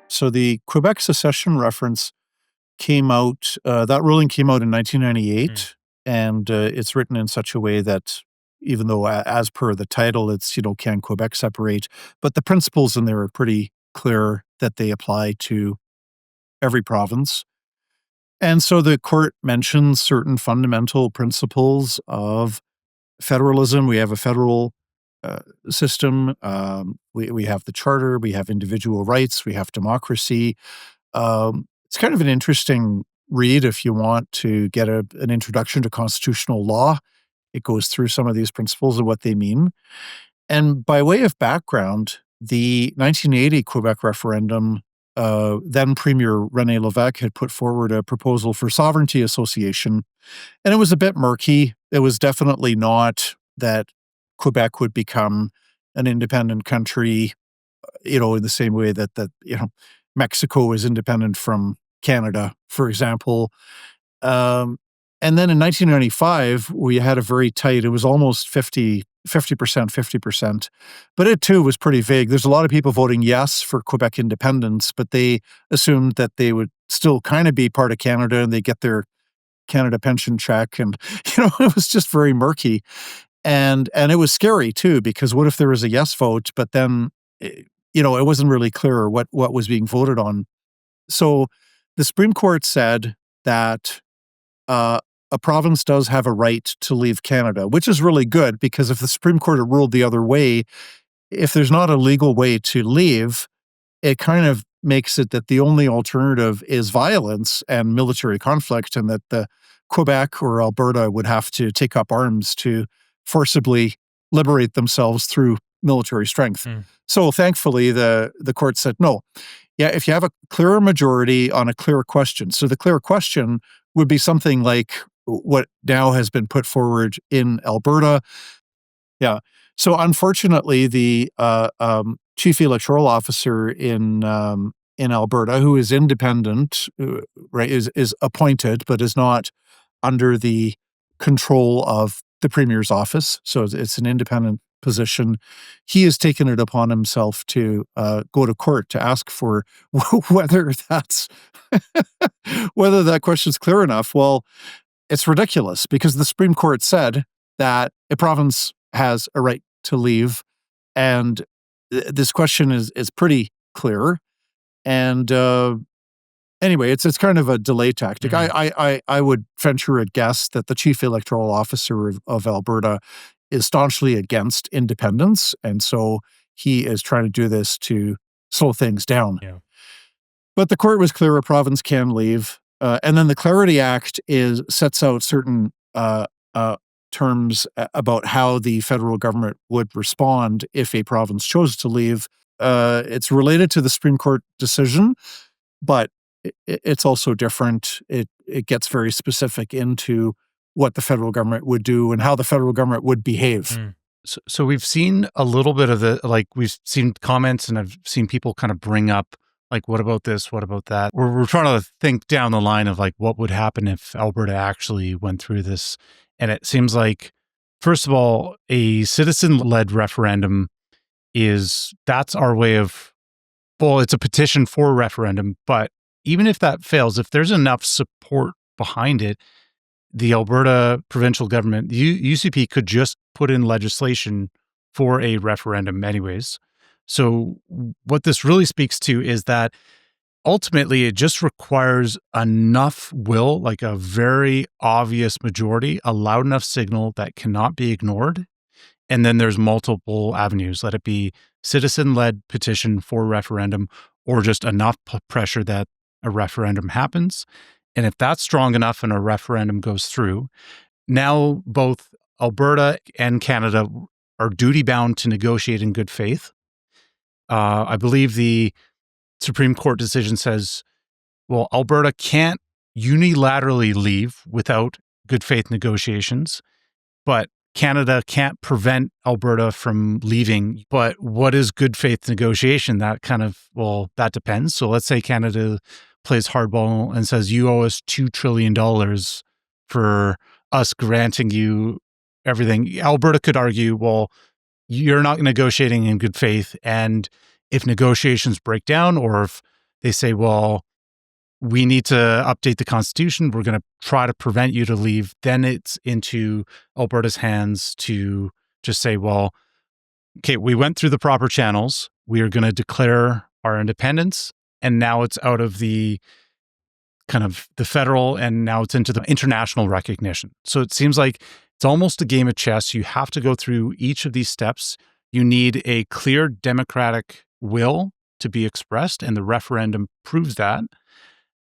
So the Quebec secession reference came out, that ruling came out in 1998, and it's written in such a way that even though as per the title, it's, can Quebec separate? But the principles in there are pretty clear that they apply to every province. And so the court mentions certain fundamental principles of federalism. We have a federal system. We have the charter. We have individual rights. We have democracy. It's kind of an interesting read if you want to get an introduction to constitutional law. It goes through some of these principles and what they mean. And by way of background, the 1980 Quebec referendum, then Premier René Lévesque had put forward a proposal for sovereignty association, and it was a bit murky. It was definitely not that Quebec would become an independent country, in the same way that Mexico is independent from Canada, for example. And then in 1995, we had a very tight, it was almost 50%, 50%. But it too was pretty vague. There's a lot of people voting yes for Quebec independence, but they assumed that they would still kind of be part of Canada and they get their Canada pension check. And, it was just very murky. And it was scary too, because what if there was a yes vote, but then, it wasn't really clear what was being voted on. So the Supreme Court said that a province does have a right to leave Canada, which is really good, because if the Supreme Court had ruled the other way, if there's not a legal way to leave, it kind of makes it that the only alternative is violence and military conflict, and that the Quebec or Alberta would have to take up arms to forcibly liberate themselves through military strength. So thankfully, the court said, no. Yeah, if you have a clear majority on a clear question. So the clear question would be something like what now has been put forward in Alberta. Yeah. So unfortunately, the chief electoral officer in Alberta, who is independent, right, is appointed, but is not under the control of the premier's office. So it's an independent position. He has taken it upon himself to go to court to ask for whether that question's clear enough. Well, it's ridiculous, because the Supreme Court said that a province has a right to leave, and this question is pretty clear. And anyway, it's kind of a delay tactic. I would venture a guess that the chief electoral officer of Alberta is staunchly against independence, and so he is trying to do this to slow things down. Yeah. But the court was clear: a province can leave. And then the Clarity Act sets out certain terms about how the federal government would respond if a province chose to leave. It's related to the Supreme Court decision, but it's also different. It gets very specific into what the federal government would do and how the federal government would behave. So we've seen a little bit of we've seen comments, and I've seen people kind of bring up, like, what about this? What about that? We're trying to think down the line of, like, what would happen if Alberta actually went through this. And it seems like, first of all, a citizen-led referendum that's our way of, well, it's a petition for a referendum. But even if that fails, if there's enough support behind it, the Alberta provincial government, UCP, could just put in legislation for a referendum anyways. So what this really speaks to is that ultimately it just requires enough will, like a very obvious majority, a loud enough signal that cannot be ignored. And then there's multiple avenues, let it be citizen-led petition for referendum, or just enough pressure that a referendum happens. And if that's strong enough and a referendum goes through, now both Alberta and Canada are duty-bound to negotiate in good faith. I believe the Supreme Court decision says, well, Alberta can't unilaterally leave without good faith negotiations, but Canada can't prevent Alberta from leaving. But what is good faith negotiation? That that depends. So let's say Canada plays hardball and says, you owe us $2 trillion for us granting you everything. Alberta could argue, well, you're not negotiating in good faith. And if negotiations break down, or if they say, well, we need to update the constitution. We're going to try to prevent you to leave. Then it's into Alberta's hands to just say, well, okay, we went through the proper channels. We are going to declare our independence. And now it's out of the kind of the federal, and now it's into the international recognition. So it seems like it's almost a game of chess. You have to go through each of these steps. You need a clear democratic will to be expressed, and the referendum proves that.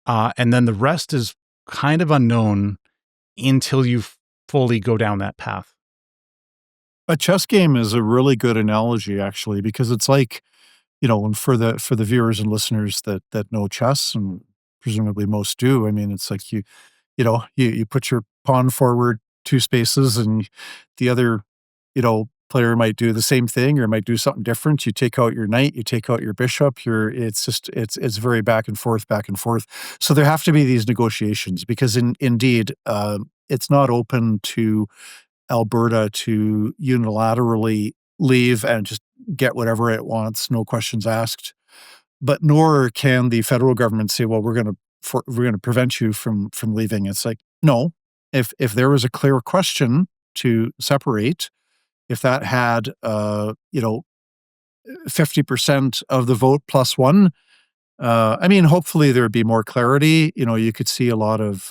And then the rest is kind of unknown until you fully go down that path. A chess game is a really good analogy, actually, because it's like, and for the viewers and listeners that know chess, and presumably most do, I mean, it's like you put your pawn forward 2 spaces, and the other, player might do the same thing or might do something different. You take out your knight, you take out your bishop, it's very back and forth, back and forth. So there have to be these negotiations because indeed, it's not open to Alberta to unilaterally leave and just get whatever it wants, no questions asked. But nor can the federal government say, "Well, we're going to prevent you from leaving." It's like, no. If there was a clear question to separate, if that had 50% of the vote plus one, I mean, hopefully there would be more clarity. You could see a lot of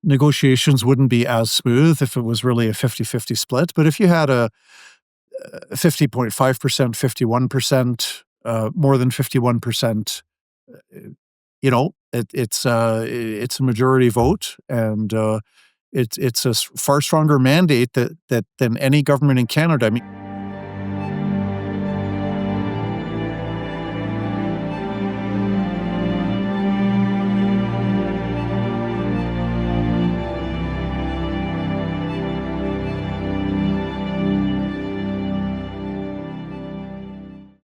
negotiations wouldn't be as smooth if it was really a 50-50 split. But if you had a 50.5%, 51%, more than 51%, it's a majority vote, and it's a far stronger mandate than any government in Canada. I mean,